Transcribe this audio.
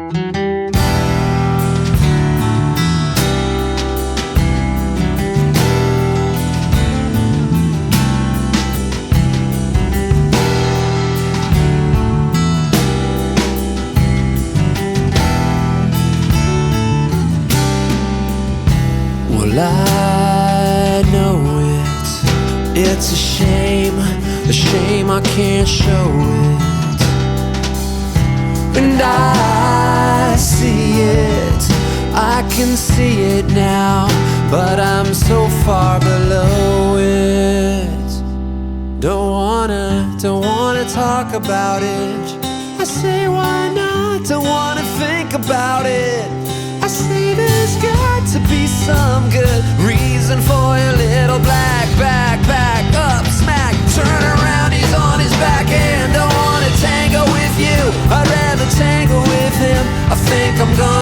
Well, I know it's a shame I can't show it. And I see it, I can see it now, but I'm so far below it. Don't wanna talk about it. I say why not, don't wanna think about it. I say there's got to be some good reason for your little black back up smack. Turn around, he's on his back and don't wanna tango with you. I'd rather tango with him. I think I'm gonna